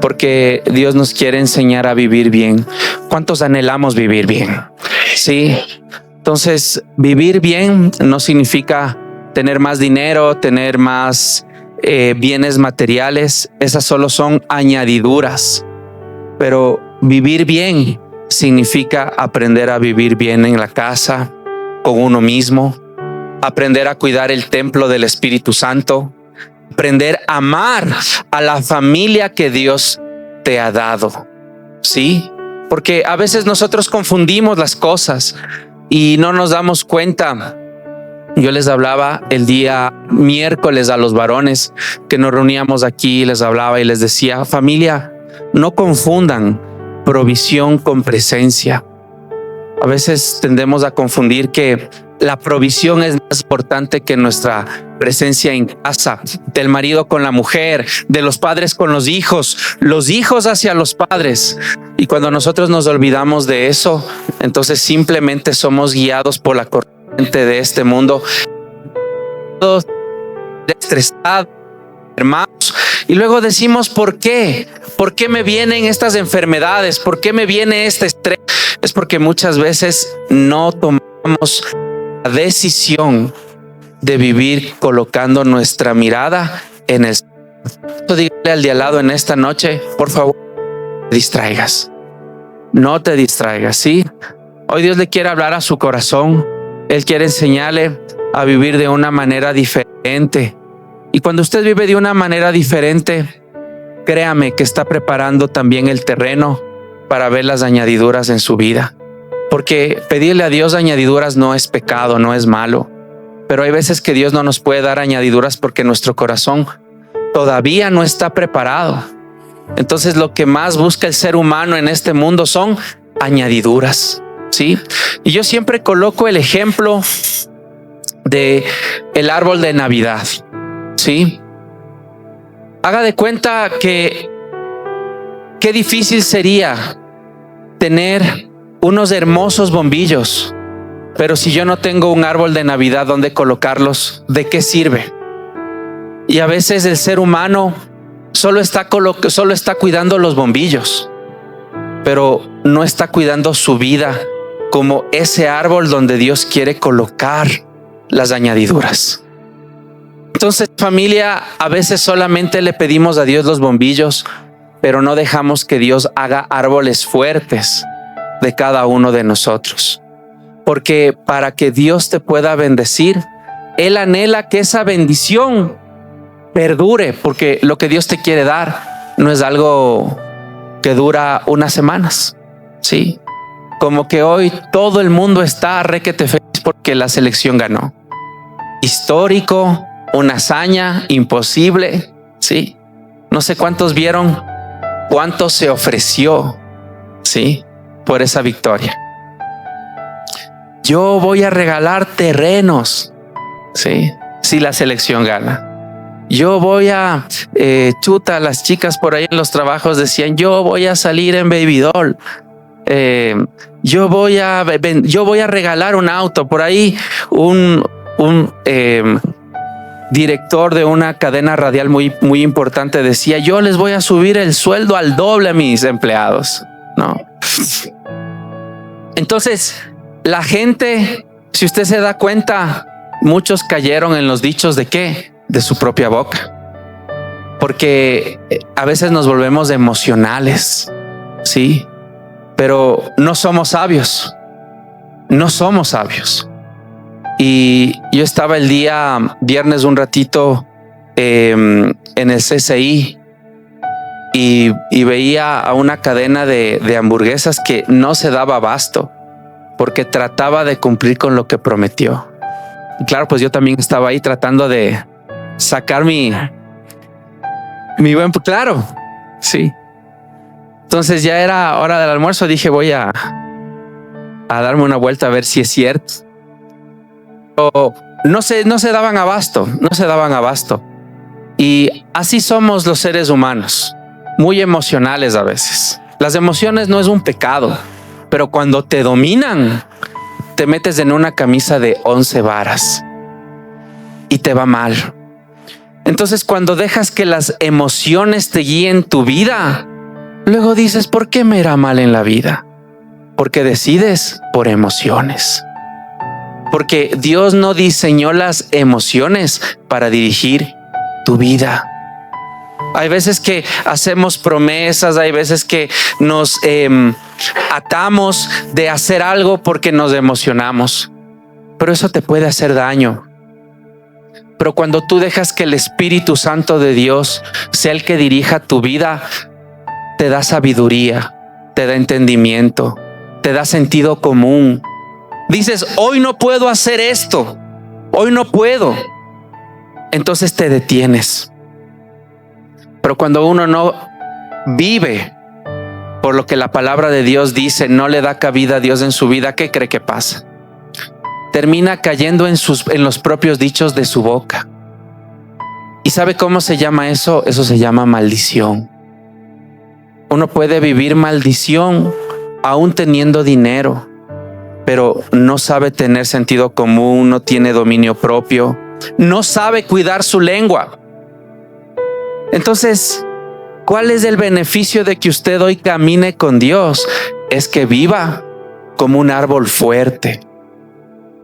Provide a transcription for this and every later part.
porque Dios nos quiere enseñar a vivir bien. ¿Cuántos anhelamos vivir bien? Sí. Entonces, vivir bien no significa tener más dinero, tener más bienes materiales. Esas solo son añadiduras. Pero vivir bien significa aprender a vivir bien en la casa, con uno mismo, aprender a cuidar el templo del Espíritu Santo, aprender a amar a la familia que Dios te ha dado. ¿Sí? Porque a veces nosotros confundimos las cosas y no nos damos cuenta. Yo les hablaba el día miércoles a los varones que nos reuníamos aquí, les hablaba y les decía: familia, no confundan provisión con presencia. A veces tendemos a confundir que la provisión es más importante que nuestra presencia en casa, del marido con la mujer, de los padres con los hijos hacia los padres. Y cuando nosotros nos olvidamos de eso, entonces simplemente somos guiados por la corriente de este mundo, estresados, hermanos. Y luego decimos: ¿por qué? ¿Por qué me vienen estas enfermedades? ¿Por qué me viene este estrés? Es porque muchas veces no tomamos la decisión de vivir colocando nuestra mirada en el Señor. Dígale al de al lado en esta noche: por favor, no te distraigas. No te distraigas, ¿sí? Hoy Dios le quiere hablar a su corazón. Él quiere enseñarle a vivir de una manera diferente. Y cuando usted vive de una manera diferente, créame que está preparando también el terreno para ver las añadiduras en su vida. Porque pedirle a Dios añadiduras no es pecado, no es malo. Pero hay veces que Dios no nos puede dar añadiduras porque nuestro corazón todavía no está preparado. Entonces lo que más busca el ser humano en este mundo son añadiduras, ¿sí? Y yo siempre coloco el ejemplo de el árbol de Navidad, ¿sí? Haga de cuenta que qué difícil sería tener unos hermosos bombillos, pero si yo no tengo un árbol de Navidad donde colocarlos, ¿de qué sirve? Y a veces el ser humano solo está cuidando los bombillos, pero no está cuidando su vida como ese árbol donde Dios quiere colocar las añadiduras. Entonces, familia, a veces solamente le pedimos a Dios los bombillos, pero no dejamos que Dios haga árboles fuertes de cada uno de nosotros. Porque para que Dios te pueda bendecir, Él anhela que esa bendición perdure, porque lo que Dios te quiere dar no es algo que dura unas semanas, ¿sí? Como que hoy todo el mundo está requete feliz porque la selección ganó. Histórico, una hazaña imposible, ¿sí? No sé cuántos vieron cuánto se ofreció, ¿sí? Por esa victoria. Yo voy a regalar terrenos, ¿sí? Si la selección gana. Yo voy a las chicas por ahí en los trabajos decían: yo voy a salir en baby doll. Yo voy a regalar un auto. Por ahí un director de una cadena radial muy importante decía: yo les voy a subir el sueldo al doble a mis empleados, ¿no? Entonces, la gente, si usted se da cuenta, muchos cayeron en los dichos de ¿qué? De su propia boca. Porque a veces nos volvemos emocionales, ¿sí? Pero no somos sabios. No somos sabios. Y yo estaba el día viernes un ratito en el CCI y veía a una cadena de hamburguesas que no se daba abasto porque trataba de cumplir con lo que prometió. Y claro, pues yo también estaba ahí tratando de sacar mi buen, claro, sí. Entonces ya era hora del almuerzo, dije voy a darme una vuelta a ver si es cierto. Pero no se daban abasto. Y así somos los seres humanos, muy emocionales a veces. Las emociones no es un pecado, pero cuando te dominan, te metes en una camisa de 11 varas y te va mal. Entonces, cuando dejas que las emociones te guíen tu vida, luego dices, ¿por qué me irá mal en la vida? Porque decides por emociones. Porque Dios no diseñó las emociones para dirigir tu vida. Hay veces que hacemos promesas, hay veces que nos atamos de hacer algo porque nos emocionamos, pero eso te puede hacer daño. Pero cuando tú dejas que el Espíritu Santo de Dios sea el que dirija tu vida, te da sabiduría, te da entendimiento, te da sentido común. Dices, hoy no puedo hacer esto, hoy no puedo. Entonces te detienes. Pero cuando uno no vive por lo que la palabra de Dios dice, no le da cabida a Dios en su vida, ¿qué cree que pasa? Termina cayendo en los propios dichos de su boca. ¿Y sabe cómo se llama eso? Eso se llama maldición. Uno puede vivir maldición aún teniendo dinero, pero no sabe tener sentido común, no tiene dominio propio, no sabe cuidar su lengua. Entonces, ¿cuál es el beneficio de que usted hoy camine con Dios? Es que viva como un árbol fuerte.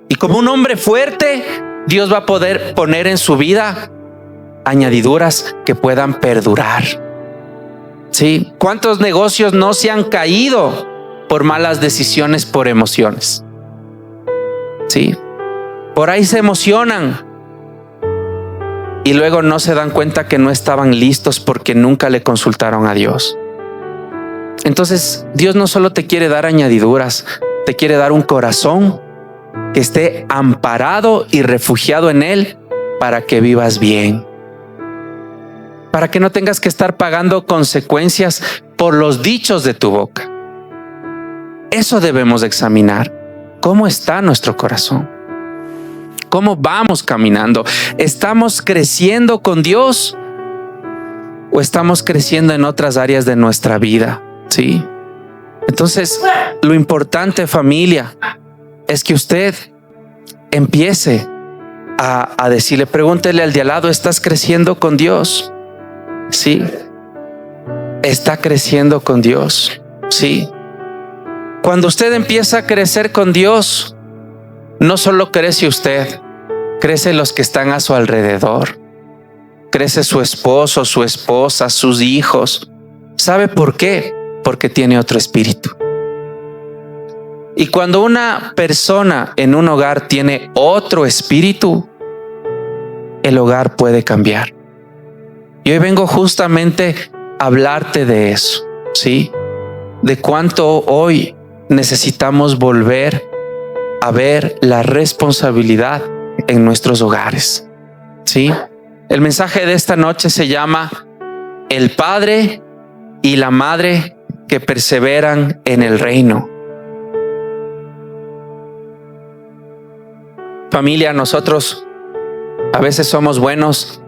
Y como un hombre fuerte, Dios va a poder poner en su vida añadiduras que puedan perdurar. ¿Sí? ¿Cuántos negocios no se han caído por malas decisiones, por emociones? ¿Sí? Por ahí se emocionan y luego no se dan cuenta que no estaban listos porque nunca le consultaron a Dios. Entonces, Dios no solo te quiere dar añadiduras, te quiere dar un corazón que esté amparado y refugiado en Él para que vivas bien. Para que no tengas que estar pagando consecuencias por los dichos de tu boca. Eso debemos examinar. ¿Cómo está nuestro corazón? ¿Cómo vamos caminando? ¿Estamos creciendo con Dios o estamos creciendo en otras áreas de nuestra vida? Sí. Entonces, lo importante, familia, es que usted empiece a decirle, pregúntele al de al lado, ¿estás creciendo con Dios? Sí. ¿Está creciendo con Dios? Sí. Cuando usted empieza a crecer con Dios, no solo crece usted, crecen los que están a su alrededor. Crece su esposo, su esposa, sus hijos. ¿Sabe por qué? Porque tiene otro espíritu. Y cuando una persona en un hogar tiene otro espíritu, el hogar puede cambiar. Y hoy vengo justamente a hablarte de eso, ¿sí? De cuánto hoy necesitamos volver a ver la responsabilidad en nuestros hogares, ¿sí? El mensaje de esta noche se llama El padre y la madre que perseveran en el reino. Familia, nosotros a veces somos buenos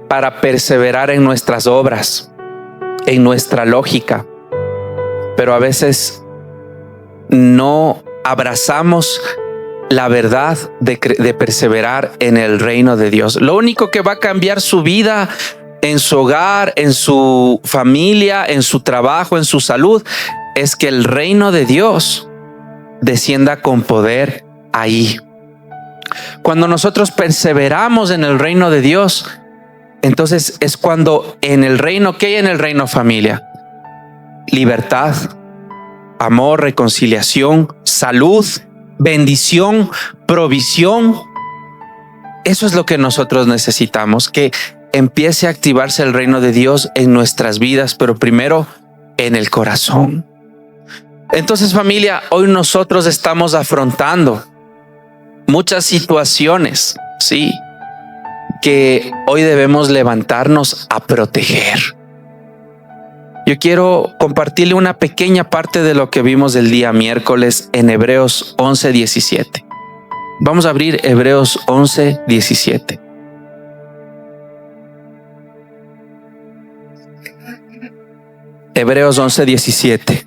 para perseverar en nuestras obras, en nuestra lógica, pero a veces no abrazamos la verdad de perseverar en el reino de Dios. Lo único que va a cambiar su vida, en su hogar, en su familia, en su trabajo, en su salud, es que el reino de Dios descienda con poder ahí. Cuando nosotros perseveramos en el reino de Dios, entonces es cuando en el reino, ¿qué hay en el reino, familia? Libertad, amor, reconciliación, salud, bendición, provisión. Eso es lo que nosotros necesitamos, que empiece a activarse el reino de Dios en nuestras vidas, pero primero en el corazón. Entonces, familia, hoy nosotros estamos afrontando muchas situaciones, sí, que hoy debemos levantarnos a proteger. Yo quiero compartirle una pequeña parte de lo que vimos el día miércoles en Hebreos 11:17. Vamos a abrir Hebreos 11:17. Hebreos 11:17.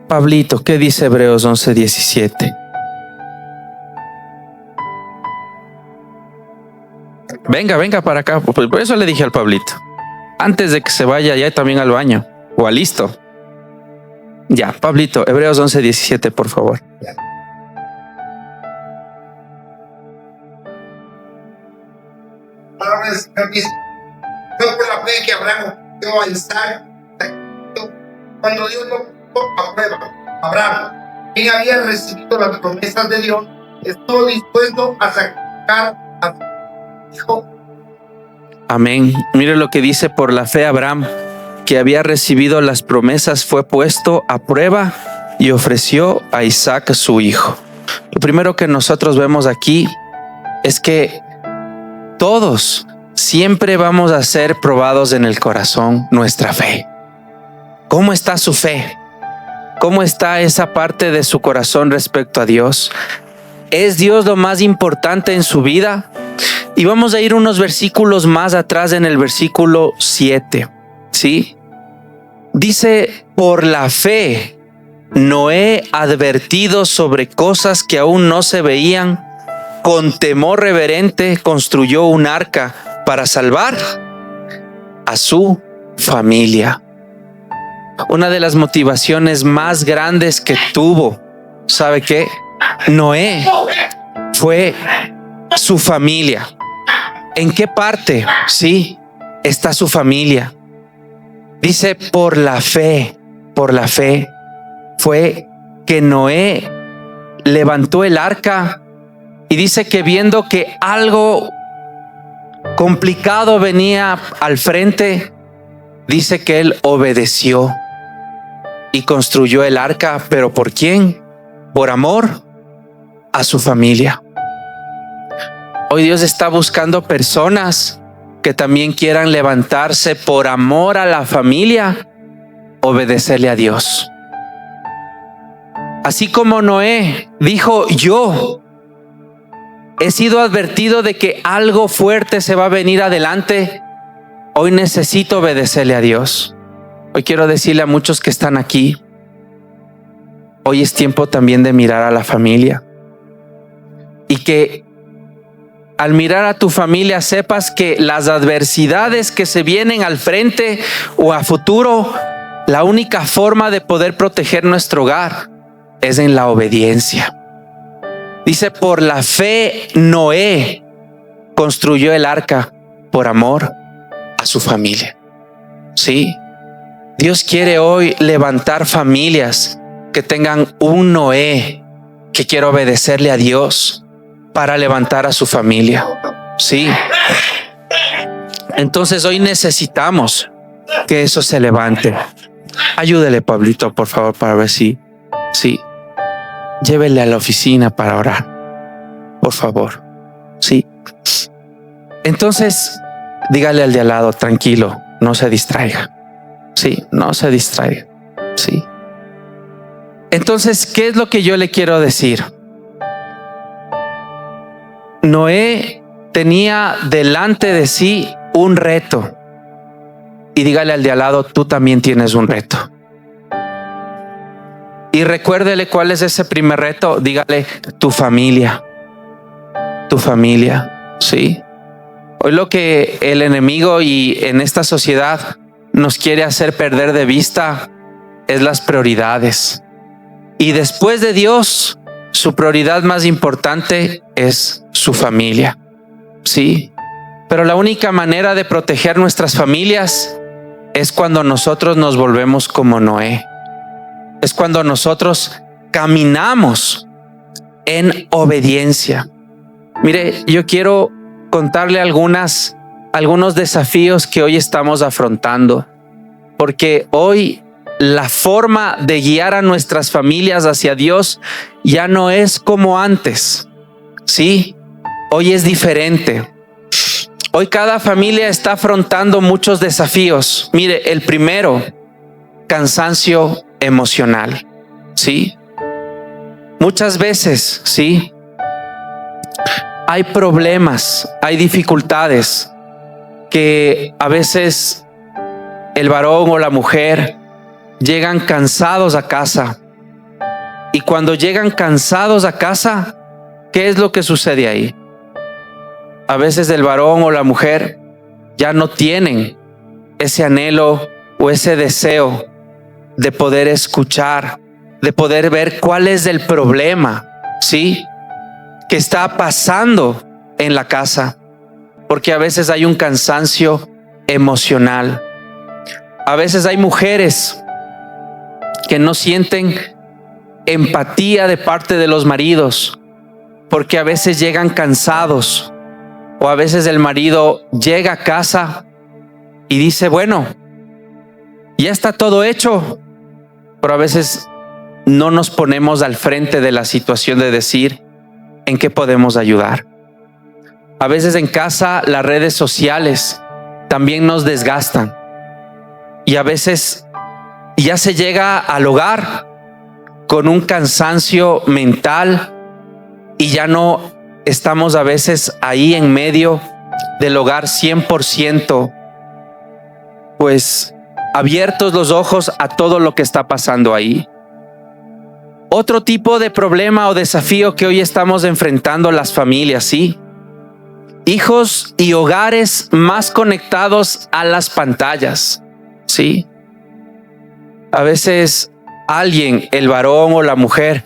Pablito, ¿qué dice Hebreos 11:17? Venga para acá. Por eso le dije al Pablito, antes de que se vaya ya también al baño o al listo. Ya, Pablito, Hebreos 11:17, por favor. Fue por la fe que Abraham dio a Isaac cuando Dios lo puso a prueba. Abraham, quien había recibido las promesas de Dios, estuvo dispuesto a sacar a su hijo. Amén. Mire lo que dice: por la fe Abraham, que había recibido las promesas, fue puesto a prueba y ofreció a Isaac su hijo. Lo primero que nosotros vemos aquí es que todos siempre vamos a ser probados en el corazón, nuestra fe. ¿Cómo está su fe? ¿Cómo está esa parte de su corazón respecto a Dios? ¿Es Dios lo más importante en su vida? Y vamos a ir unos versículos más atrás, en el versículo 7, ¿sí? Dice: por la fe, Noé, advertido sobre cosas que aún no se veían, con temor reverente construyó un arca para salvar a su familia. Una de las motivaciones más grandes que tuvo, ¿sabe qué? Noé, fue su familia. ¿En qué parte? Sí, está su familia. Dice: por la fe fue que Noé levantó el arca, y dice que viendo que algo complicado venía al frente, dice que él obedeció y construyó el arca. ¿Pero por quién? Por amor a su familia. Hoy Dios está buscando personas que también quieran levantarse por amor a la familia, obedecerle a Dios. Así como Noé dijo: yo he sido advertido de que algo fuerte se va a venir adelante, hoy necesito obedecerle a Dios. Hoy quiero decirle a muchos que están aquí, hoy es tiempo también de mirar a la familia, y que al mirar a tu familia sepas que las adversidades que se vienen al frente o a futuro, la única forma de poder proteger nuestro hogar es en la obediencia. Dice: por la fe Noé construyó el arca por amor a su familia. Sí, Dios quiere hoy levantar familias que tengan un Noé que quiera obedecerle a Dios para levantar a su familia. Sí. Entonces hoy necesitamos que eso se levante. Ayúdele, Pablito, por favor, para ver si llévele a la oficina para orar, por favor. Sí. Entonces, dígale al de al lado: tranquilo, no se distraiga. Sí, no se distraiga. Sí. Entonces, ¿qué es lo que yo le quiero decir? Noé tenía delante de sí un reto. Y dígale al de al lado: tú también tienes un reto. Y recuérdele cuál es ese primer reto. Dígale: tu familia. Tu familia. Sí. Hoy lo que el enemigo y en esta sociedad nos quiere hacer perder de vista es las prioridades. Y después de Dios, su prioridad más importante es su familia. Sí. Pero la única manera de proteger nuestras familias es cuando nosotros nos volvemos como Noé. Es cuando nosotros caminamos en obediencia. Mire, yo quiero contarle algunos desafíos que hoy estamos afrontando, porque hoy la forma de guiar a nuestras familias hacia Dios ya no es como antes. Sí, hoy es diferente. Hoy cada familia está afrontando muchos desafíos. Mire, el primero: cansancio emocional. Sí, muchas veces, sí, hay problemas, hay dificultades que a veces el varón o la mujer llegan cansados a casa. Y cuando llegan cansados a casa, ¿qué es lo que sucede ahí? A veces el varón o la mujer ya no tienen ese anhelo o ese deseo de poder escuchar, de poder ver cuál es el problema, ¿sí?, que está pasando en la casa, porque a veces hay un cansancio emocional. A veces hay mujeres que no sienten empatía de parte de los maridos, porque a veces llegan cansados, o a veces el marido llega a casa y dice, bueno, ya está todo hecho, pero a veces no nos ponemos al frente de la situación de decir en qué podemos ayudar. A veces en casa las redes sociales también nos desgastan, y a veces ya se llega al hogar con un cansancio mental y ya no estamos a veces ahí en medio del hogar 100%, pues abiertos los ojos a todo lo que está pasando ahí. Otro tipo de problema o desafío que hoy estamos enfrentando las familias, ¿sí? Hijos y hogares más conectados a las pantallas, ¿sí? A veces alguien, el varón o la mujer,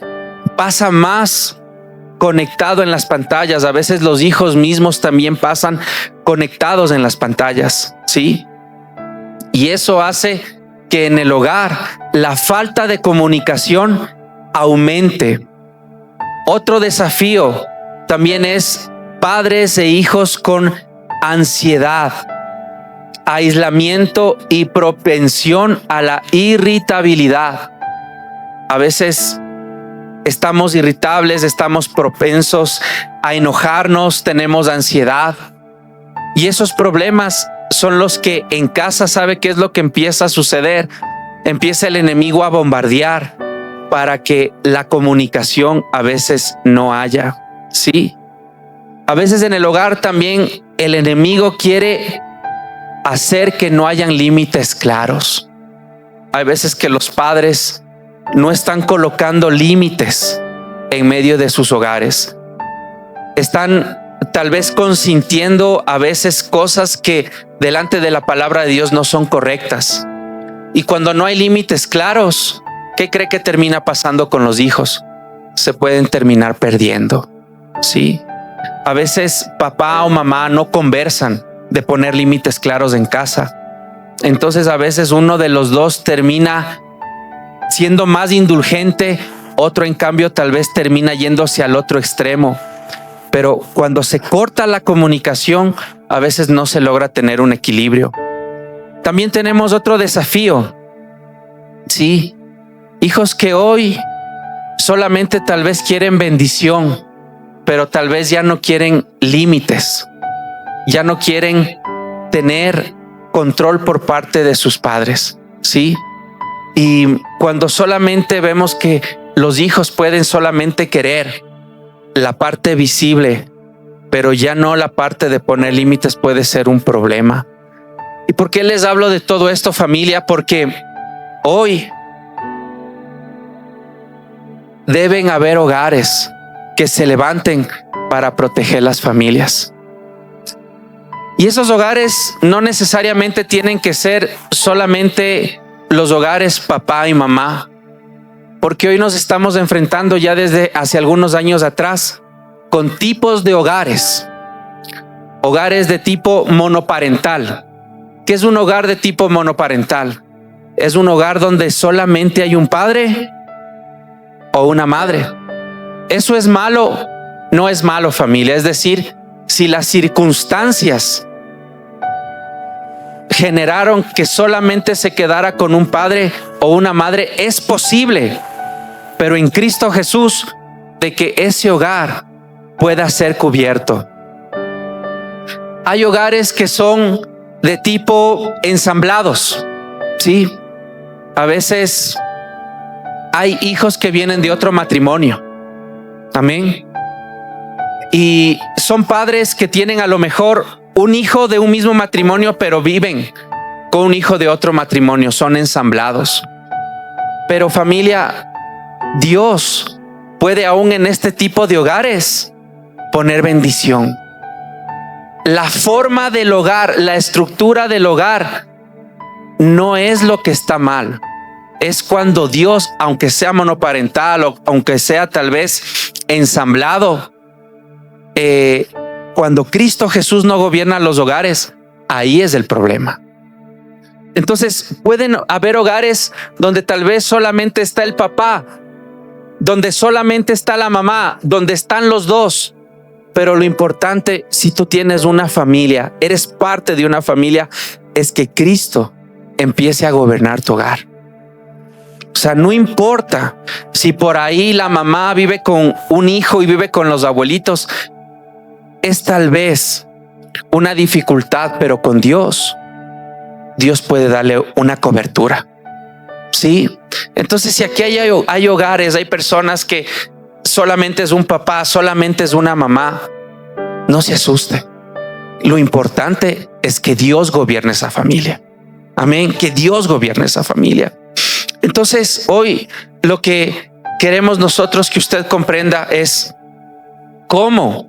pasa más conectado en las pantallas. A veces los hijos mismos también pasan conectados en las pantallas, ¿sí? Y eso hace que en el hogar la falta de comunicación aumente. Otro desafío también es padres e hijos con ansiedad, aislamiento y propensión a la irritabilidad. A veces estamos irritables, estamos propensos a enojarnos, tenemos ansiedad, y esos problemas son los que en casa, ¿sabe qué es lo que empieza a suceder? Empieza el enemigo a bombardear para que la comunicación a veces no haya, ¿sí? A veces en el hogar también el enemigo quiere hacer que no hayan límites claros. Hay veces que los padres no están colocando límites en medio de sus hogares. Están tal vez consintiendo a veces cosas que delante de la palabra de Dios no son correctas. Y cuando no hay límites claros, ¿qué cree que termina pasando con los hijos? Se pueden terminar perdiendo, ¿sí? A veces papá o mamá no conversan de poner límites claros en casa. Entonces a veces uno de los dos termina siendo más indulgente, otro en cambio tal vez termina yéndose al otro extremo. Pero cuando se corta la comunicación, a veces no se logra tener un equilibrio. También tenemos otro desafío, sí, hijos que hoy solamente tal vez quieren bendición, pero tal vez ya no quieren límites, ya no quieren tener control por parte de sus padres, ¿sí? Y cuando solamente vemos que los hijos pueden solamente querer la parte visible, pero ya no la parte de poner límites, puede ser un problema. ¿Y por qué les hablo de todo esto, familia? Porque hoy deben haber hogares que se levanten para proteger las familias. Y esos hogares no necesariamente tienen que ser solamente los hogares papá y mamá, porque hoy nos estamos enfrentando ya desde hace algunos años atrás con tipos de hogares. Hogares de tipo monoparental. ¿Qué es un hogar de tipo monoparental? Es un hogar donde solamente hay un padre o una madre. ¿Eso es malo? No es malo, familia. Es decir, si las circunstancias generaron que solamente se quedara con un padre o una madre, es posible, pero en Cristo Jesús, de que ese hogar pueda ser cubierto. Hay hogares que son de tipo ensamblados, ¿sí? A veces hay hijos que vienen de otro matrimonio. Amén. Y son padres que tienen a lo mejor un hijo de un mismo matrimonio, pero viven con un hijo de otro matrimonio, son ensamblados. Pero familia, Dios puede aún en este tipo de hogares poner bendición. la forma del hogar, la estructura del hogar, no es lo que está mal. Es cuando Dios, aunque sea monoparental o aunque sea tal vez ensamblado, cuando Cristo Jesús no gobierna los hogares, ahí es el problema. Entonces pueden haber hogares donde tal vez solamente está el papá, donde solamente está la mamá, donde están los dos. Pero lo importante, si tú tienes una familia, eres parte de una familia, es que Cristo empiece a gobernar tu hogar. O sea, no importa si por ahí la mamá vive con un hijo y vive con los abuelitos, es tal vez una dificultad, pero con Dios puede darle una cobertura. Sí. Entonces, si aquí hay hogares, hay personas que solamente es un papá, solamente es una mamá, no se asuste. Lo importante es que Dios gobierne esa familia. Amén. Que Dios gobierne esa familia. Entonces, hoy lo que queremos nosotros que usted comprenda es cómo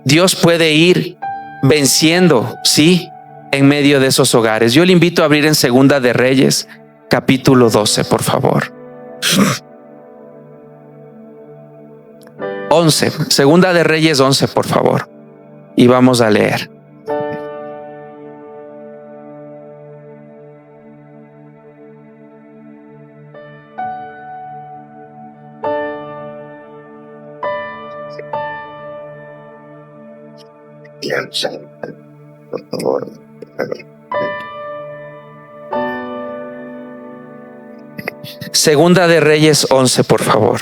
Dios puede ir venciendo, sí, en medio de esos hogares. Yo le invito a abrir en Segunda de Reyes, capítulo 12, por favor. 11, Segunda de Reyes 11, por favor. Y vamos a leer. Por favor. Segunda de Reyes 11, por favor.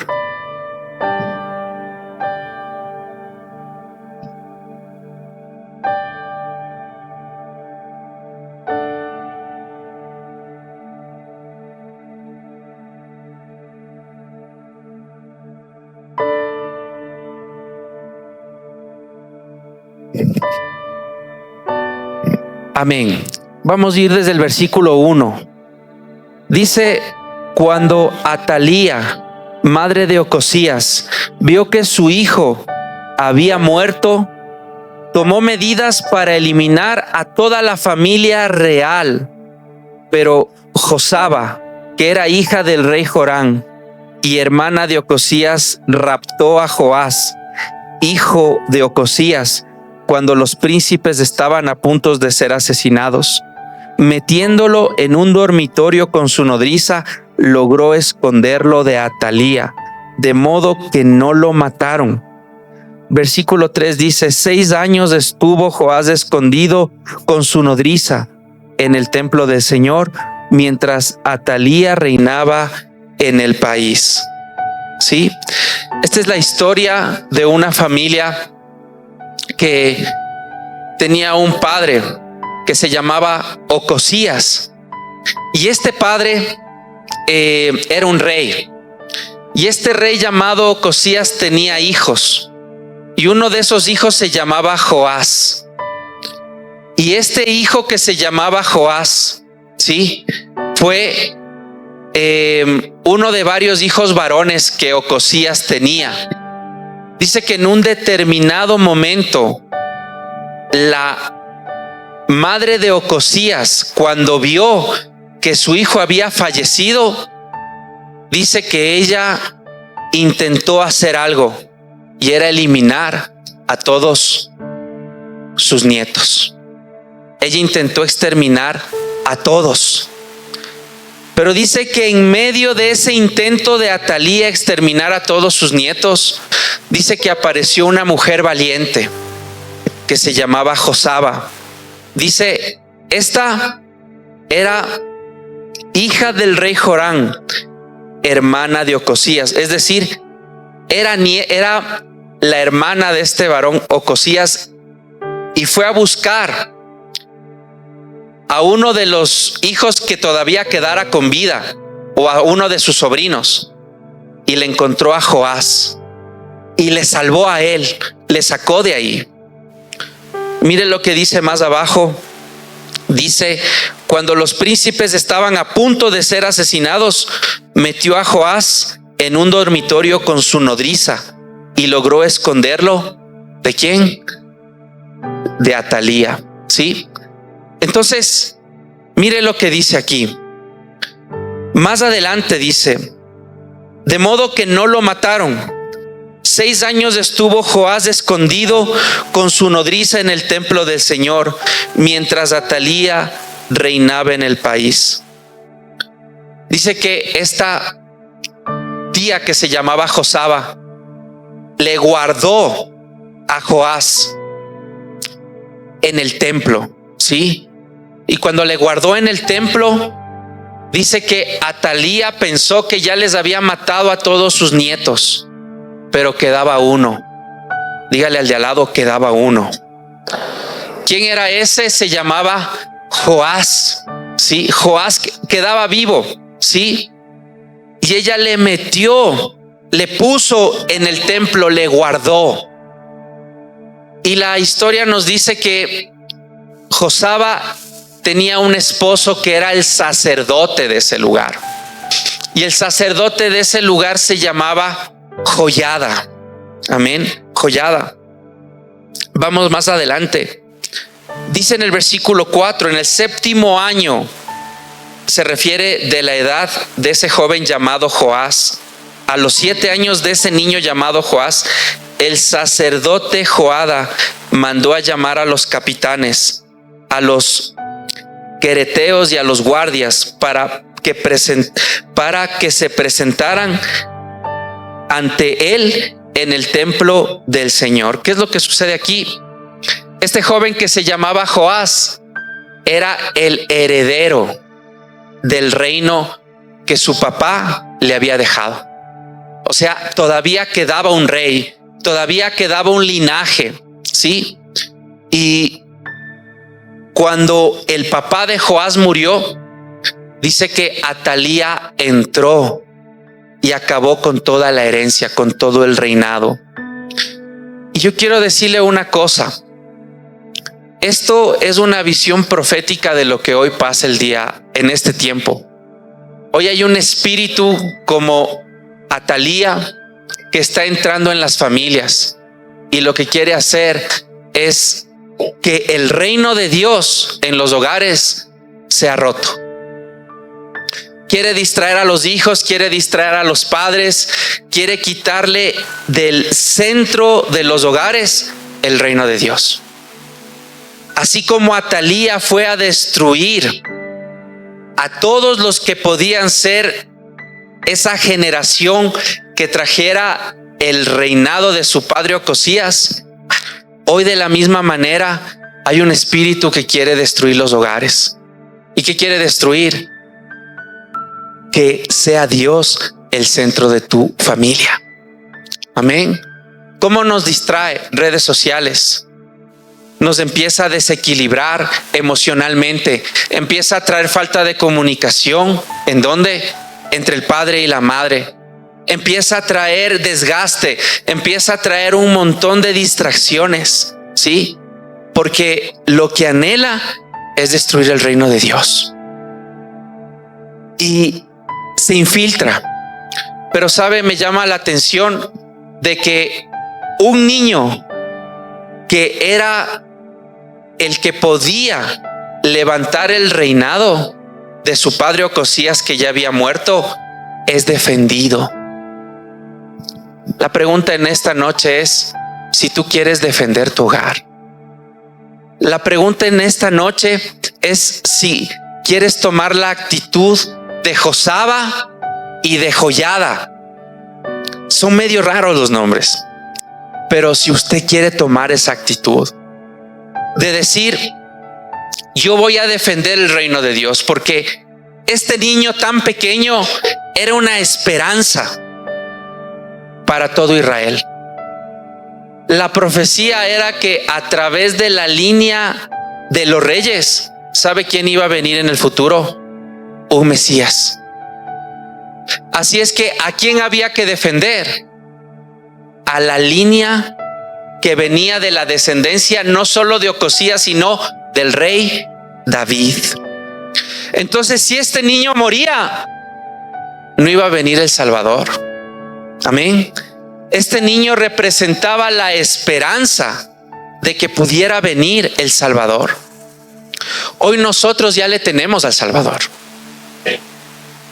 Amén. Vamos a ir desde el versículo 1. Dice: cuando Atalía, madre de Ocosías, vio que su hijo había muerto, tomó medidas para eliminar a toda la familia real. Pero Josaba, que era hija del rey Jorán y hermana de Ocosías, raptó a Joás, hijo de Ocosías, cuando los príncipes estaban a punto de ser asesinados. Metiéndolo en un dormitorio con su nodriza, logró esconderlo de Atalía, de modo que no lo mataron. Versículo 3 dice: 6 años estuvo Joás escondido con su nodriza en el templo del Señor, mientras Atalía reinaba en el país. ¿Sí? Esta es la historia de una familia que tenía un padre que se llamaba Ocosías, y este padre era un rey, y este rey llamado Ocosías tenía hijos, y uno de esos hijos se llamaba Joás, y este hijo que se llamaba Joás, sí, fue uno de varios hijos varones que Ocosías tenía. Dice que en un determinado momento la madre de Ocosías, cuando vio que su hijo había fallecido, dice que ella intentó hacer algo, y era eliminar a todos sus nietos. Ella intentó exterminar a todos. Pero dice que en medio de ese intento de Atalía exterminar a todos sus nietos, dice que apareció una mujer valiente que se llamaba Josaba. Dice, esta era hija del rey Jorán, hermana de Ocosías. Es decir, era la hermana de este varón Ocosías, y fue a buscar a uno de los hijos que todavía quedara con vida, o a uno de sus sobrinos, y le encontró a Joás y le salvó a él, le sacó de ahí. Mire lo que dice más abajo. Dice: cuando los príncipes estaban a punto de ser asesinados, metió a Joás en un dormitorio con su nodriza y logró esconderlo. ¿De quién? de Atalía, ¿sí? Entonces, mire lo que dice aquí. Más adelante dice: de modo que no lo mataron. 6 años estuvo Joás escondido con su nodriza en el templo del Señor, mientras Atalía reinaba en el país. Dice que esta tía que se llamaba Josaba le guardó a Joás en el templo, ¿sí? Y cuando le guardó en el templo, dice que Atalía pensó que ya les había matado a todos sus nietos, pero quedaba uno. Dígale al de al lado, quedaba uno. ¿Quién era ese? Se llamaba Joás, ¿sí? Joás quedaba vivo, ¿sí? Y ella le metió, le puso en el templo, le guardó. Y la historia nos dice que Josaba tenía un esposo que era el sacerdote de ese lugar. Y el sacerdote de ese lugar se llamaba Joiada. Amén, Joiada. Vamos más adelante. Dice en el versículo 4: en el 7º año, se refiere de la edad de ese joven llamado Joás. A los 7 años de ese niño llamado Joás, el sacerdote Joiada mandó a llamar a los capitanes, a los quereteos y a los guardias para que se presentaran ante él en el templo del Señor. ¿Qué es lo que sucede aquí? Este joven que se llamaba Joás era el heredero del reino que su papá le había dejado. O sea, todavía quedaba un rey, todavía quedaba un linaje, ¿sí? Y cuando el papá de Joás murió, dice que Atalía entró y acabó con toda la herencia, con todo el reinado. Y yo quiero decirle una cosa. Esto es una visión profética de lo que hoy pasa el día, en este tiempo. Hoy hay un espíritu como Atalía que está entrando en las familias, y lo que quiere hacer es que el reino de Dios en los hogares sea roto. Quiere distraer a los hijos, quiere distraer a los padres, quiere quitarle del centro de los hogares el reino de Dios. Así como Atalía fue a destruir a todos los que podían ser esa generación que trajera el reinado de su padre Ocosías, hoy de la misma manera hay un espíritu que quiere destruir los hogares. ¿Y qué quiere destruir? Que sea Dios el centro de tu familia. Amén. ¿Cómo nos distrae? Redes sociales. Nos empieza a desequilibrar emocionalmente, empieza a traer falta de comunicación. ¿En dónde? Entre el padre y la madre. Empieza a traer desgaste, empieza a traer un montón de distracciones, ¿sí? Porque lo que anhela es destruir el reino de Dios. Y se infiltra. Pero sabe, me llama la atención de que un niño que era el que podía levantar el reinado de su padre Ocosías, que ya había muerto, es defendido. La pregunta en esta noche es si tú quieres defender tu hogar. La pregunta en esta noche es si quieres tomar la actitud de Josaba y de Joiada. Son medio raros los nombres, pero si usted quiere tomar esa actitud de decir: yo voy a defender el reino de Dios, porque este niño tan pequeño era una esperanza para todo Israel. La profecía era que a través de la línea de los reyes, ¿sabe quién iba a venir en el futuro? Un Mesías. Así es que ¿a quién había que defender? A la línea que venía de la descendencia no solo de Ocosías, sino del rey David. Entonces, si este niño moría, no iba a venir el Salvador. Amén. Este niño representaba la esperanza de que pudiera venir el Salvador. Hoy nosotros ya le tenemos al Salvador,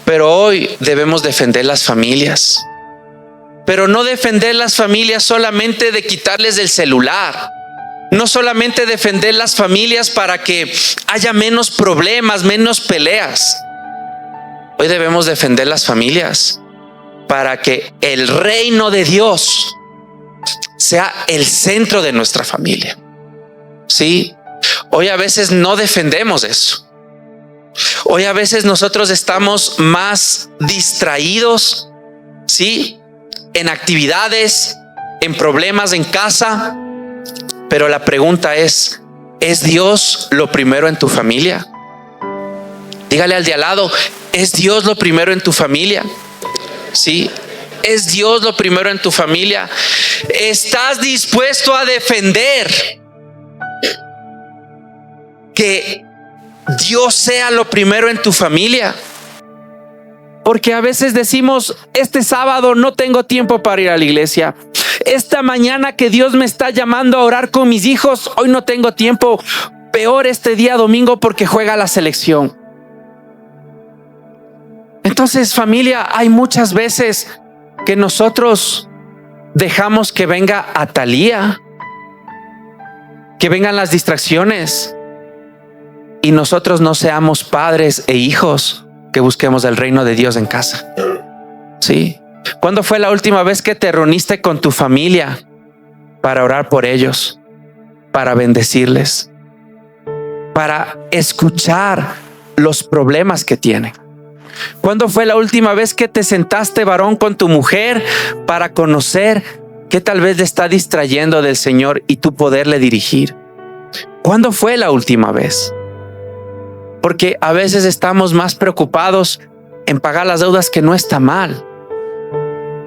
pero hoy debemos defender las familias. Pero no defender las familias solamente de quitarles el celular, no solamente defender las familias para que haya menos problemas, menos peleas. Hoy debemos defender las familias para que el reino de Dios sea el centro de nuestra familia. Sí, hoy a veces no defendemos eso. Hoy a veces nosotros estamos más distraídos, sí, en actividades, en problemas en casa. Pero la pregunta ¿es Dios lo primero en tu familia? Dígale al de al lado, ¿es Dios lo primero en tu familia? Sí, ¿es Dios lo primero en tu familia? ¿Estás dispuesto a defender que Dios sea lo primero en tu familia? Porque a veces decimos, este sábado no tengo tiempo para ir a la iglesia. Esta mañana que Dios me está llamando a orar con mis hijos, hoy no tengo tiempo. Peor este día domingo porque juega la selección. Entonces, familia, hay muchas veces que nosotros dejamos que venga Atalía, que vengan las distracciones, y nosotros no seamos padres e hijos que busquemos el reino de Dios en casa. Sí. ¿Cuándo fue la última vez que te reuniste con tu familia para orar por ellos, para bendecirles, para escuchar los problemas que tienen? ¿Cuándo fue la última vez que te sentaste, varón, con tu mujer para conocer qué tal vez le está distrayendo del Señor y tú poderle dirigir? ¿Cuándo fue la última vez? Porque a veces estamos más preocupados en pagar las deudas, que no está mal.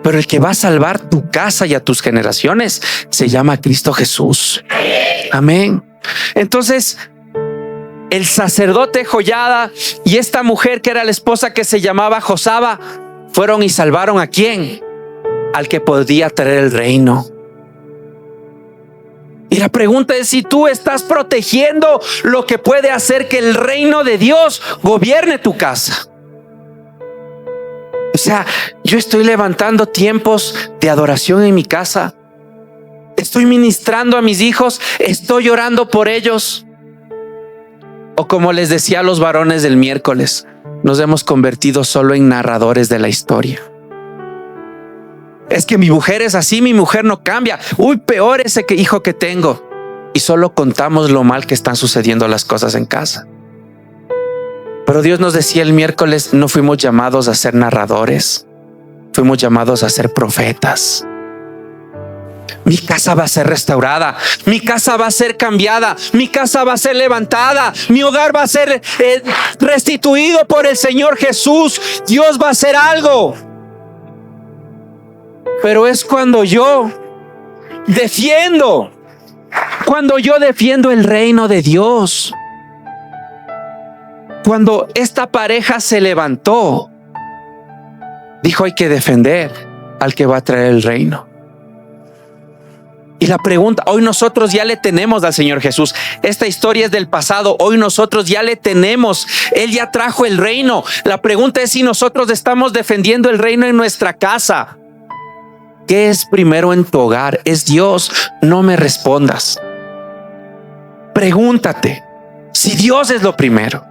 Pero el que va a salvar tu casa y a tus generaciones se llama Cristo Jesús. Amén. Entonces, el sacerdote Joiada y esta mujer que era la esposa que se llamaba Josaba fueron y salvaron ¿a quién? Al que podía traer el reino. Y la pregunta es si tú estás protegiendo lo que puede hacer que el reino de Dios gobierne tu casa. O sea, yo estoy levantando tiempos de adoración en mi casa. Estoy ministrando a mis hijos. Estoy orando por ellos. O como les decía a los varones del miércoles, nos hemos convertido solo en narradores de la historia. Es que mi mujer es así, mi mujer no cambia. Uy, peor ese hijo que tengo. Y solo contamos lo mal que están sucediendo las cosas en casa. Pero Dios nos decía el miércoles, no fuimos llamados a ser narradores, fuimos llamados a ser profetas. Mi casa va a ser restaurada, mi casa va a ser cambiada, mi casa va a ser levantada, mi hogar va a ser restituido por el Señor Jesús. Dios va a hacer algo. Pero es cuando yo defiendo el reino de Dios. Cuando esta pareja se levantó, dijo: hay que defender al que va a traer el reino. Y la pregunta, hoy nosotros ya le tenemos al Señor Jesús. Esta historia es del pasado, hoy nosotros ya le tenemos. Él ya trajo el reino. La pregunta es si nosotros estamos defendiendo el reino en nuestra casa. ¿Qué es primero en tu hogar? ¿Es Dios? No me respondas. Pregúntate si Dios es lo primero.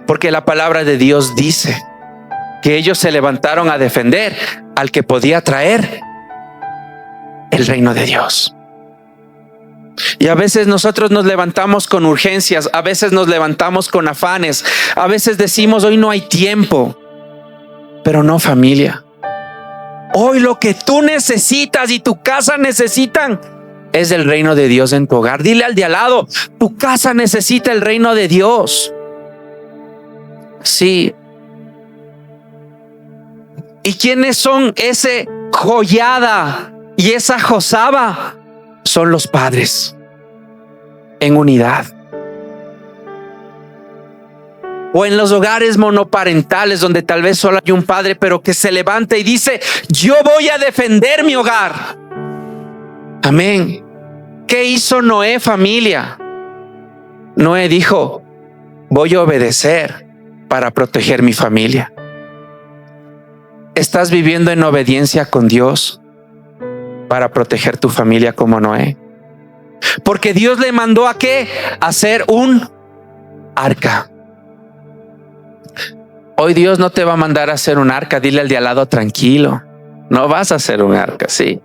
Porque la palabra de Dios dice que ellos se levantaron a defender al que podía traer el reino de Dios. Y a veces nosotros nos levantamos con urgencias, a veces nos levantamos con afanes, a veces decimos: hoy no hay tiempo. Pero no, familia. Hoy lo que tú necesitas y tu casa necesitan es el reino de Dios en tu hogar. Dile al de al lado: tu casa necesita el reino de Dios. Sí. ¿Y quiénes son ese Joiada y esa Josaba? Son los padres en unidad. O en los hogares monoparentales donde tal vez solo hay un padre, pero que se levanta y dice: yo voy a defender mi hogar. Amén. ¿Qué hizo Noé, familia? Noé dijo: voy a obedecer para proteger mi familia. ¿Estás viviendo en obediencia con Dios para proteger tu familia como Noé? Porque Dios le mandó ¿a qué? A hacer un arca. Hoy Dios no te va a mandar a hacer un arca. Dile al de al lado: tranquilo, no vas a hacer un arca, sí.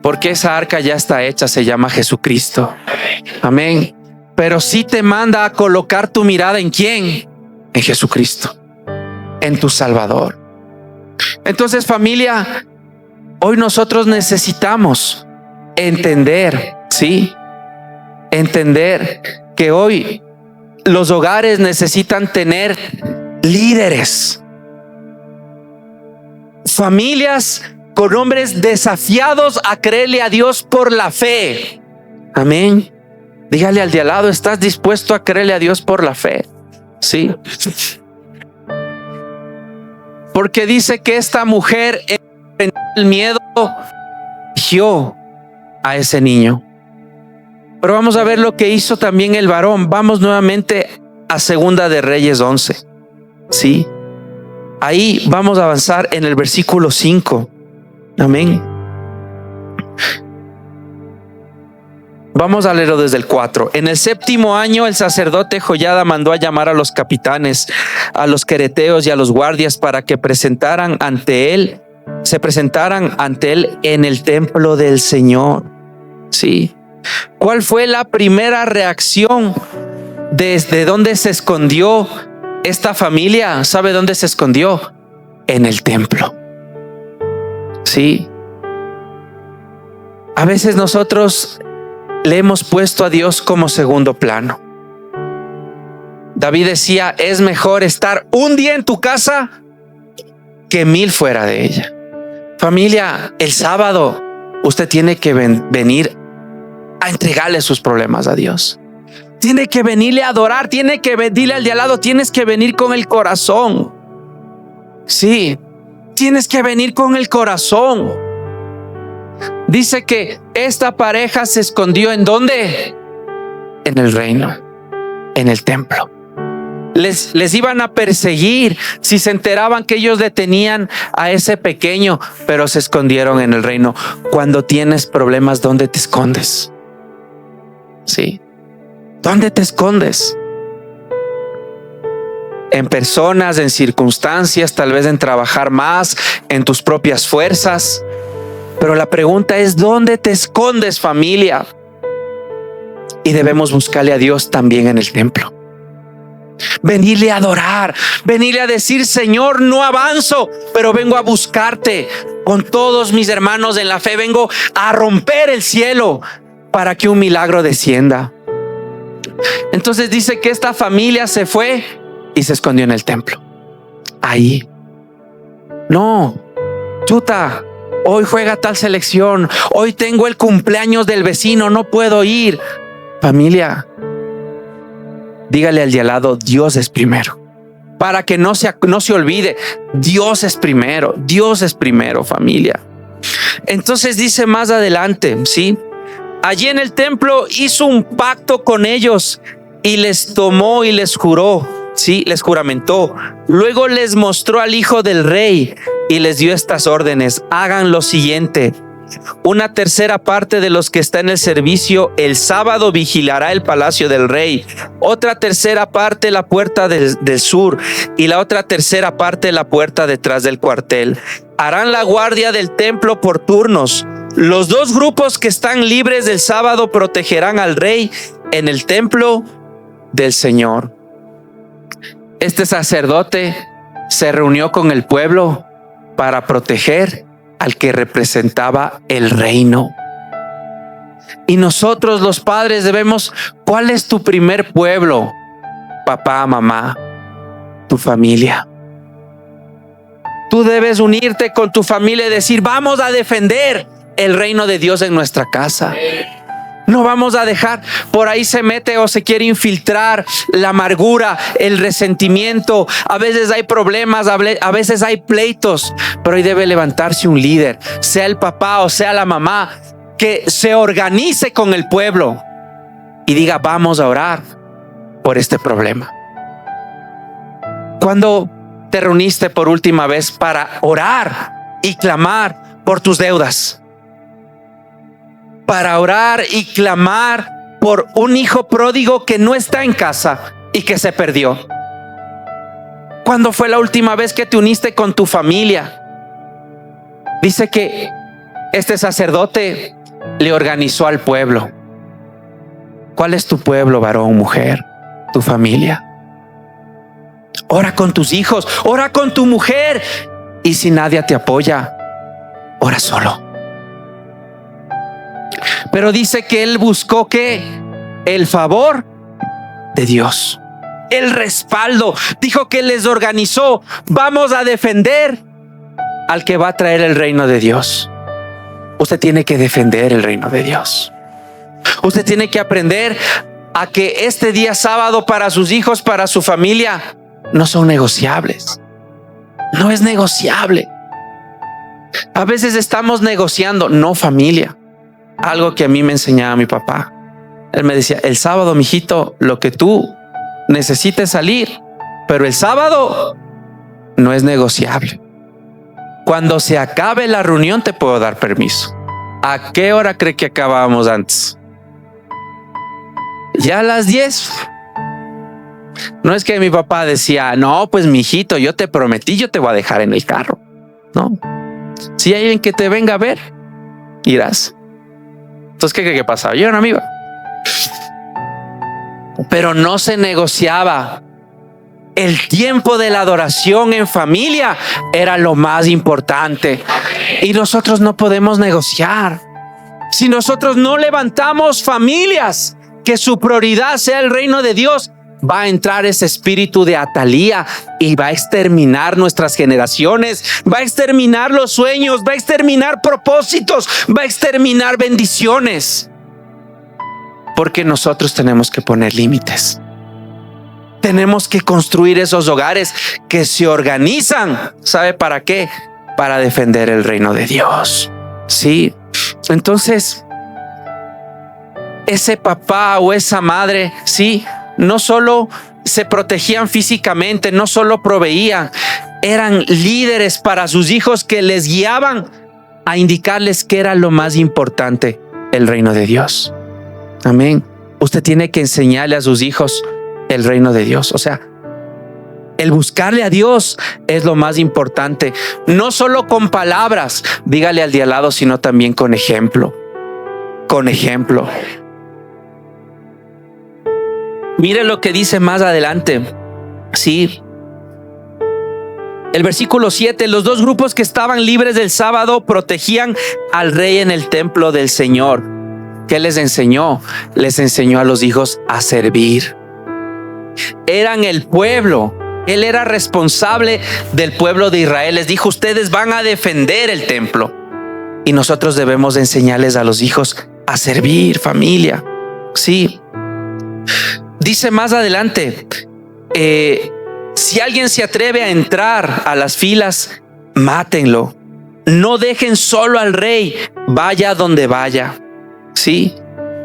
Porque esa arca ya está hecha, se llama Jesucristo. Amén. Pero sí te manda a colocar tu mirada ¿en quién? En Jesucristo, en tu Salvador. Entonces, familia, hoy nosotros necesitamos entender, ¿sí? Entender que hoy los hogares necesitan tener líderes, familias con hombres desafiados a creerle a Dios por la fe. Amén. Dígale al de al lado: ¿estás dispuesto a creerle a Dios por la fe? Sí. Porque dice que esta mujer, en el miedo, eligió a ese niño. Pero vamos a ver lo que hizo también el varón. Vamos nuevamente a Segunda de Reyes 11. Sí. Ahí vamos a avanzar en el versículo 5. Amén. Vamos a leerlo desde el 4. En el 7º año, el sacerdote Joiada mandó a llamar a los capitanes, a los quereteos y a los guardias para que se presentaran ante él en el templo del Señor. Sí. ¿Cuál fue la primera reacción? ¿Desde dónde se escondió esta familia? ¿Sabe dónde se escondió? En el templo. Sí. A veces nosotros le hemos puesto a Dios como segundo plano. David decía: es mejor estar un día en tu casa que 1000 fuera de ella. Familia, el sábado usted tiene que venir a entregarle sus problemas a Dios. Tiene que venirle a adorar. Tiene que decirle al de al lado: tienes que venir con el corazón. Sí, tienes que venir con el corazón. Dice que esta pareja se escondió ¿en dónde? En el reino, en el templo. Les iban a perseguir si se enteraban que ellos detenían a ese pequeño, pero se escondieron en el reino. Cuando tienes problemas, ¿dónde te escondes? Sí. ¿Dónde te escondes? En personas, en circunstancias, tal vez en trabajar más, en tus propias fuerzas. Pero la pregunta es: ¿dónde te escondes, familia? Y debemos buscarle a Dios también en el templo. Venirle a adorar, venirle a decir: Señor, no avanzo, pero vengo a buscarte con todos mis hermanos en la fe. Vengo a romper el cielo para que un milagro descienda. Entonces dice que esta familia se fue y se escondió en el templo. Ahí. No, chuta, hoy juega tal selección, hoy tengo el cumpleaños del vecino, no puedo ir. Familia, dígale al de al lado: Dios es primero. Para que no se olvide, Dios es primero. Dios es primero, familia. Entonces dice más adelante, ¿sí? Allí en el templo hizo un pacto con ellos y les tomó y les juró, ¿sí? Les juramentó. Luego les mostró al hijo del rey y les dio estas órdenes: hagan lo siguiente. Una tercera parte de los que está en el servicio el sábado vigilará el palacio del rey. Otra tercera parte la puerta del sur y la otra tercera parte la puerta detrás del cuartel. Harán la guardia del templo por turnos. Los 2 grupos que están libres del sábado protegerán al rey en el templo del Señor. Este sacerdote se reunió con el pueblo para proteger al que representaba el reino. Y nosotros los padres debemos: ¿cuál es tu primer pueblo? Papá, mamá, tu familia. Tú debes unirte con tu familia y decir: vamos a defender el reino de Dios en nuestra casa. No vamos a dejar, por ahí se mete o se quiere infiltrar la amargura, el resentimiento. A veces hay problemas, a veces hay pleitos, pero ahí debe levantarse un líder, sea el papá o sea la mamá, que se organice con el pueblo y diga: vamos a orar por este problema. ¿Cuándo te reuniste por última vez para orar y clamar por tus deudas? Para orar y clamar por un hijo pródigo que no está en casa y que se perdió. ¿Cuándo fue la última vez que te uniste con tu familia? Dice que este sacerdote le organizó al pueblo. ¿Cuál es tu pueblo, varón, mujer? Tu familia. Ora con tus hijos, ora con tu mujer. Y si nadie te apoya, ora solo. Pero dice que él buscó ¿qué? El favor de Dios, el respaldo. Dijo que les organizó: vamos a defender al que va a traer el reino de Dios. Usted tiene que defender el reino de Dios. Usted tiene que aprender a que este día sábado para sus hijos, para su familia, no son negociables. No es negociable. A veces estamos negociando, no, familia. Algo que a mí me enseñaba mi papá. Él me decía: el sábado, mijito, lo que tú necesites salir, pero el sábado no es negociable. Cuando se acabe la reunión te puedo dar permiso. ¿A qué hora cree que acabábamos antes? Ya a las 10. No es que mi papá decía: no, pues mijito, yo te prometí, yo te voy a dejar en el carro. No. Si hay alguien que te venga a ver, irás. Entonces, ¿qué pasaba? Yo no me iba. Pero no se negociaba. El tiempo de la adoración en familia era lo más importante. Y nosotros no podemos negociar. Si nosotros no levantamos familias que su prioridad sea el reino de Dios, va a entrar ese espíritu de Atalía y va a exterminar nuestras generaciones, va a exterminar los sueños, va a exterminar propósitos, va a exterminar bendiciones. Porque nosotros tenemos que poner límites. Tenemos que construir esos hogares que se organizan. ¿Sabe para qué? Para defender el reino de Dios. Sí. Entonces, ese papá o esa madre, sí, no solo se protegían físicamente, no solo proveían, eran líderes para sus hijos que les guiaban a indicarles qué era lo más importante: el reino de Dios. Amén. Usted tiene que enseñarle a sus hijos el reino de Dios. O sea, el buscarle a Dios es lo más importante. No solo con palabras, dígale al de al lado, sino también con ejemplo. Con ejemplo. Mire lo que dice más adelante. Sí. El versículo 7, los dos grupos que estaban libres del sábado protegían al rey en el templo del Señor. ¿Qué les enseñó? Les enseñó a los hijos a servir. Eran el pueblo. Él era responsable del pueblo de Israel. Les dijo: ustedes van a defender el templo. Y nosotros debemos enseñarles a los hijos a servir, familia. Sí. Dice más adelante, si alguien se atreve a entrar a las filas, mátenlo. No dejen solo al rey, vaya donde vaya. Sí.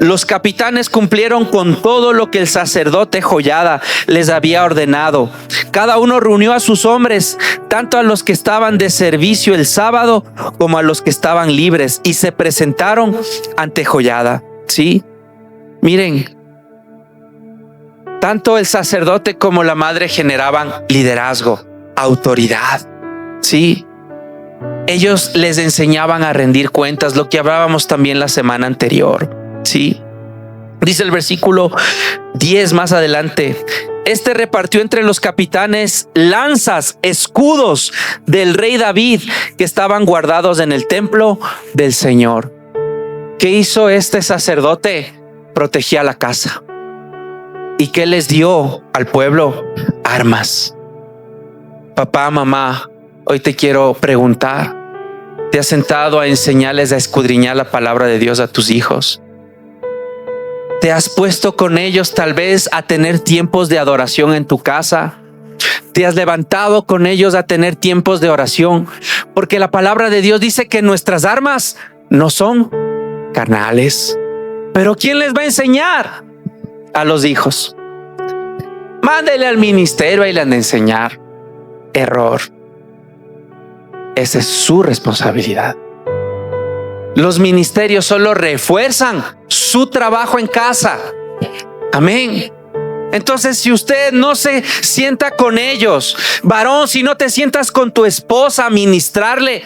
Los capitanes cumplieron con todo lo que el sacerdote Joiada les había ordenado. Cada uno reunió a sus hombres, tanto a los que estaban de servicio el sábado como a los que estaban libres, y se presentaron ante Joiada. Sí. Miren, tanto el sacerdote como la madre generaban liderazgo, autoridad. Sí. Ellos les enseñaban a rendir cuentas, lo que hablábamos también la semana anterior. Sí. Dice el versículo 10 más adelante: este repartió entre los capitanes lanzas, escudos del rey David que estaban guardados en el templo del Señor. ¿Qué hizo este sacerdote? Protegía la casa. ¿Y qué les dio al pueblo? Armas. Papá, mamá, hoy te quiero preguntar: ¿te has sentado a enseñarles a escudriñar la palabra de Dios a tus hijos? ¿Te has puesto con ellos tal vez a tener tiempos de adoración en tu casa? ¿Te has levantado con ellos a tener tiempos de oración? Porque la palabra de Dios dice que nuestras armas no son carnales. Pero ¿quién les va a enseñar? A los hijos. Mándele al ministerio y le han de enseñar. Error. Esa es su responsabilidad. Los ministerios solo refuerzan su trabajo en casa. Amén. Entonces, si usted no se sienta con ellos, varón, si no te sientas con tu esposa a ministrarle,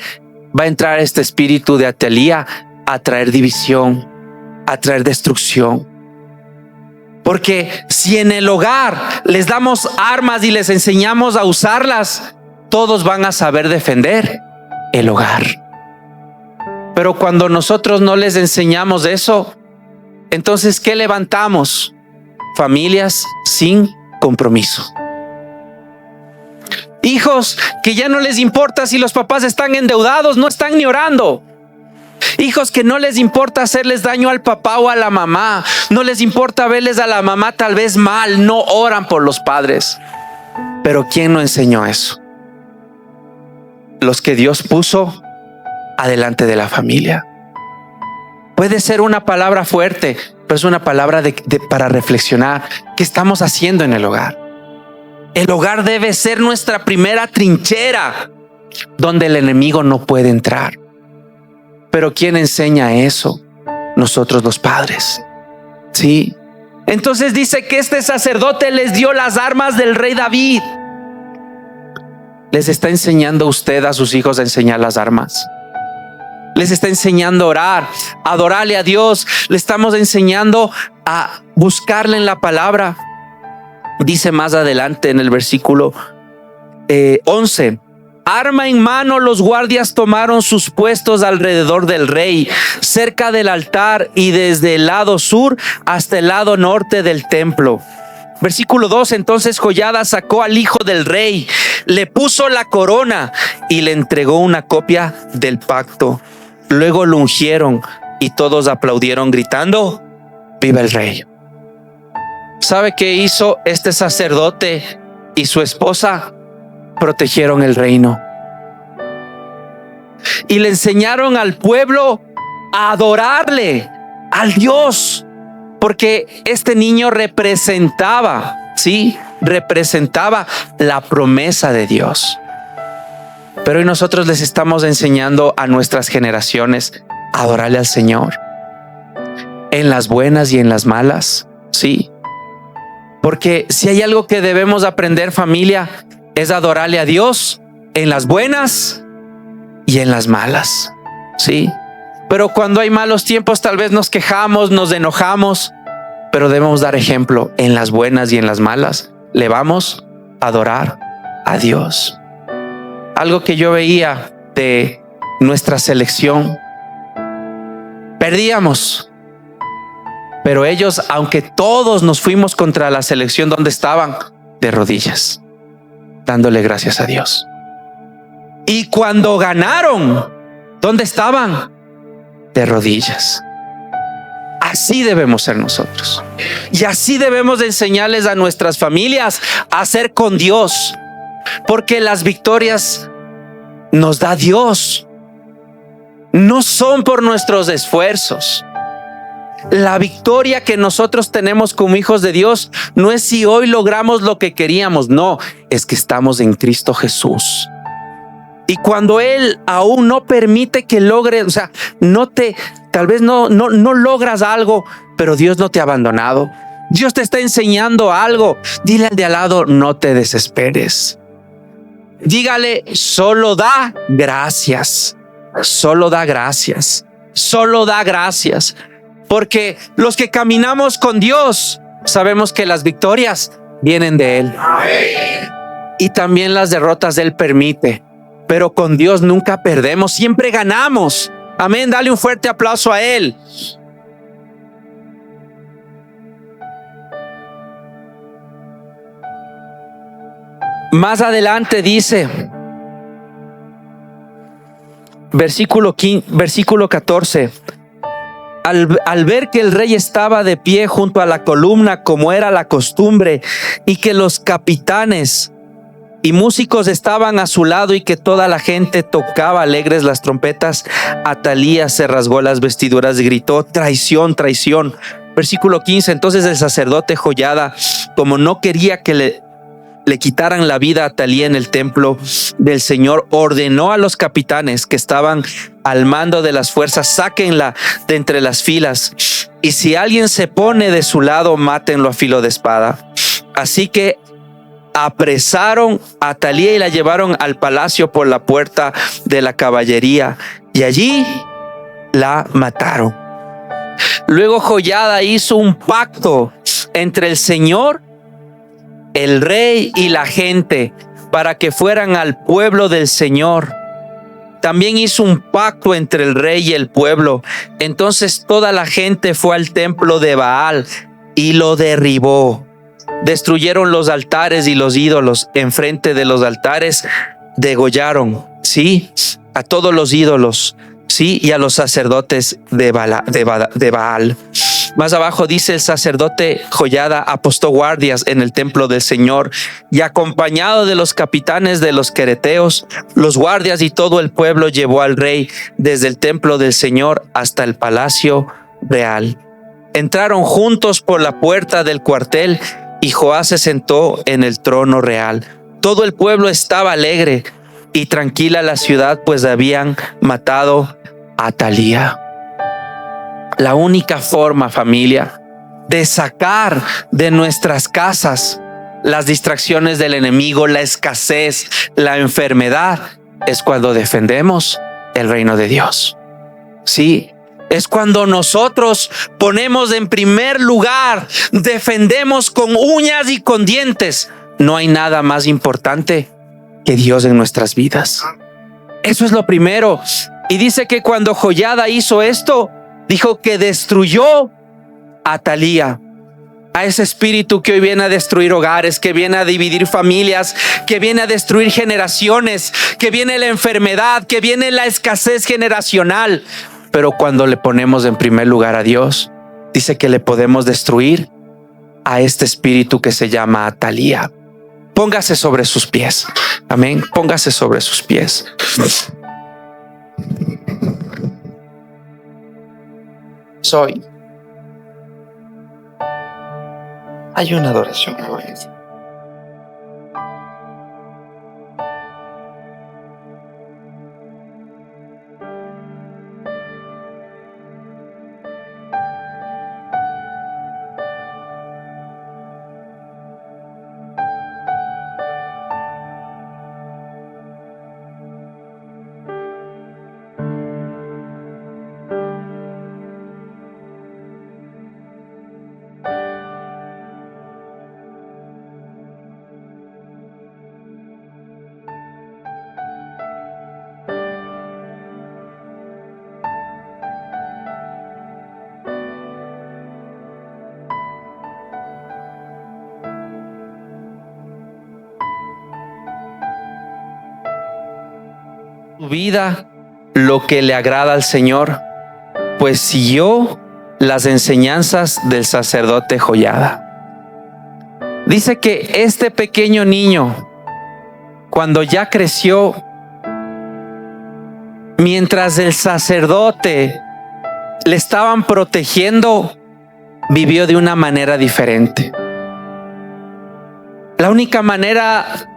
va a entrar este espíritu de Atalía a traer división, a traer destrucción. Porque si en el hogar les damos armas y les enseñamos a usarlas, todos van a saber defender el hogar. Pero cuando nosotros no les enseñamos eso, entonces ¿qué levantamos? Familias sin compromiso. Hijos que ya no les importa si los papás están endeudados, no están ni orando. Hijos que no les importa hacerles daño al papá o a la mamá, no les importa verles a la mamá tal vez mal, no oran por los padres. Pero ¿quién no enseñó eso? Los que Dios puso adelante de la familia. Puede ser una palabra fuerte, pero es una palabra para reflexionar. ¿Qué estamos haciendo en el hogar? El hogar debe ser nuestra primera trinchera donde el enemigo no puede entrar. Pero ¿quién enseña eso? Nosotros los padres. Sí. Entonces dice que este sacerdote les dio las armas del rey David. Les está enseñando usted a sus hijos a enseñar las armas. Les está enseñando a orar, a adorarle a Dios. Le estamos enseñando a buscarle en la palabra. Dice más adelante en el versículo 11. Arma en mano, los guardias tomaron sus puestos alrededor del rey, cerca del altar y desde el lado sur hasta el lado norte del templo. Versículo 2. Entonces Joiada sacó al hijo del rey, le puso la corona y le entregó una copia del pacto. Luego lo ungieron y todos aplaudieron gritando: ¡Viva el rey! ¿Sabe qué hizo este sacerdote y su esposa? Protegieron el reino y le enseñaron al pueblo a adorarle al Dios, porque este niño representaba la promesa de Dios. Pero hoy nosotros les estamos enseñando a nuestras generaciones a adorarle al Señor en las buenas y en las malas. Sí, porque si hay algo que debemos aprender, familia, es adorarle a Dios en las buenas y en las malas. Sí, pero cuando hay malos tiempos tal vez nos quejamos, nos enojamos, pero debemos dar ejemplo en las buenas y en las malas. Le vamos a adorar a Dios. Algo que yo veía de nuestra selección: perdíamos, pero ellos, aunque todos nos fuimos contra la selección, ¿dónde estaban? De rodillas, dándole gracias a Dios. Y cuando ganaron, ¿dónde estaban? De rodillas. Así debemos ser nosotros. Y así debemos de enseñarles a nuestras familias a ser con Dios. Porque las victorias nos da Dios. No son por nuestros esfuerzos. La victoria que nosotros tenemos como hijos de Dios no es si hoy logramos lo que queríamos, no, es que estamos en Cristo Jesús. Y cuando Él aún no permite que logres, o sea, tal vez no logras algo, pero Dios no te ha abandonado. Dios te está enseñando algo. Dile al de al lado: no te desesperes. Dígale: solo da gracias. Solo da gracias. Solo da gracias. Porque los que caminamos con Dios sabemos que las victorias vienen de Él. Y también las derrotas Él permite. Pero con Dios nunca perdemos, siempre ganamos. Amén, dale un fuerte aplauso a Él. Más adelante dice, versículo 14. Al ver que el rey estaba de pie junto a la columna como era la costumbre, y que los capitanes y músicos estaban a su lado y que toda la gente tocaba alegres las trompetas, Atalías se rasgó las vestiduras y gritó: traición, traición. Versículo 15, entonces el sacerdote Joiada, como no quería que le quitaran la vida a Atalía en el templo del Señor, ordenó a los capitanes que estaban al mando de las fuerzas: sáquenla de entre las filas, y si alguien se pone de su lado, mátenlo a filo de espada. Así que apresaron a Atalía y la llevaron al palacio por la puerta de la caballería, y allí la mataron. Luego Joiada hizo un pacto entre el Señor, el rey y la gente para que fueran al pueblo del Señor. También hizo un pacto entre el rey y el pueblo. Entonces toda la gente fue al templo de Baal y lo derribó. Destruyeron los altares y los ídolos. Enfrente de los altares degollaron, sí, a todos los ídolos, sí, y a los sacerdotes de Baal. Más abajo dice: el sacerdote Joiada apostó guardias en el templo del Señor, y acompañado de los capitanes de los quereteos, los guardias y todo el pueblo, llevó al rey desde el templo del Señor hasta el palacio real. Entraron juntos por la puerta del cuartel y Joás se sentó en el trono real. Todo el pueblo estaba alegre y tranquila la ciudad, pues habían matado a Atalía. La única forma, familia, de sacar de nuestras casas las distracciones del enemigo, la escasez, la enfermedad, es cuando defendemos el reino de Dios. Sí, es cuando nosotros ponemos en primer lugar, defendemos con uñas y con dientes. No hay nada más importante que Dios en nuestras vidas. Eso es lo primero. Y dice que cuando Joiada hizo esto, dijo que destruyó a Atalía, a ese espíritu que hoy viene a destruir hogares, que viene a dividir familias, que viene a destruir generaciones, que viene la enfermedad, que viene la escasez generacional. Pero cuando le ponemos en primer lugar a Dios, dice que le podemos destruir a este espíritu que se llama Atalía. Póngase sobre sus pies. Amén. Póngase sobre sus pies. Hay una adoración. Tu vida lo que le agrada al Señor, pues siguió las enseñanzas del sacerdote Joiada. Dice que este pequeño niño, cuando ya creció, mientras el sacerdote le estaban protegiendo, vivió de una manera diferente. La única manera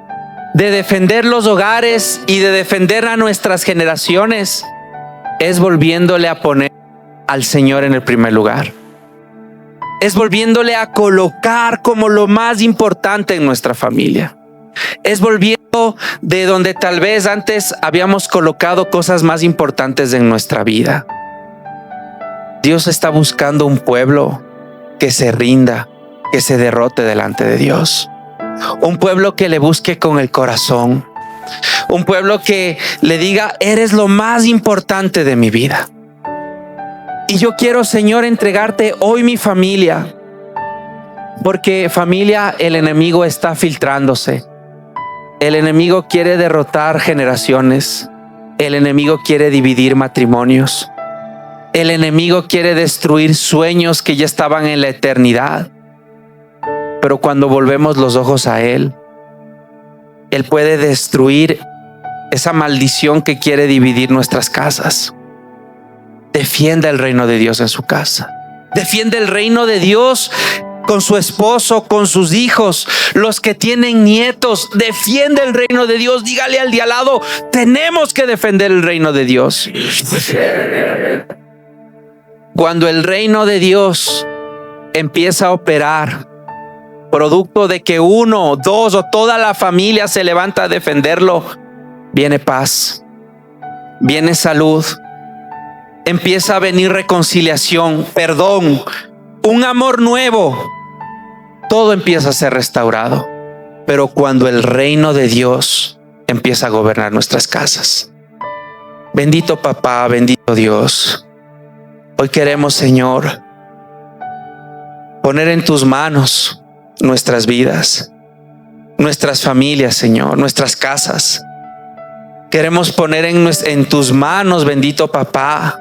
de defender los hogares y de defender a nuestras generaciones es volviéndole a poner al Señor en el primer lugar. Es volviéndole a colocar como lo más importante en nuestra familia. Es volviendo de donde tal vez antes habíamos colocado cosas más importantes en nuestra vida. Dios está buscando un pueblo que se rinda, que se derrote delante de Dios. Un pueblo que le busque con el corazón. Un pueblo que le diga: eres lo más importante de mi vida. Y yo quiero, Señor, entregarte hoy mi familia. Porque, familia, el enemigo está filtrándose. El enemigo quiere derrotar generaciones. El enemigo quiere dividir matrimonios. El enemigo quiere destruir sueños que ya estaban en la eternidad. Pero cuando volvemos los ojos a Él Él puede destruir esa maldición que quiere dividir nuestras casas. Defienda el reino de Dios en su casa. Defiende el reino de Dios con su esposo, con sus hijos, los que tienen nietos. Defiende el reino de Dios. Dígale al de al lado, tenemos que defender el reino de Dios. Cuando el reino de Dios empieza a operar, producto de que uno, dos o toda la familia se levanta a defenderlo, viene paz, viene salud, empieza a venir reconciliación, perdón, un amor nuevo. Todo empieza a ser restaurado. Pero cuando el reino de Dios empieza a gobernar nuestras casas. Bendito papá, bendito Dios. Hoy queremos, Señor, poner en tus manos nuestras vidas, nuestras familias, Señor, nuestras casas. Queremos poner en tus manos, bendito papá,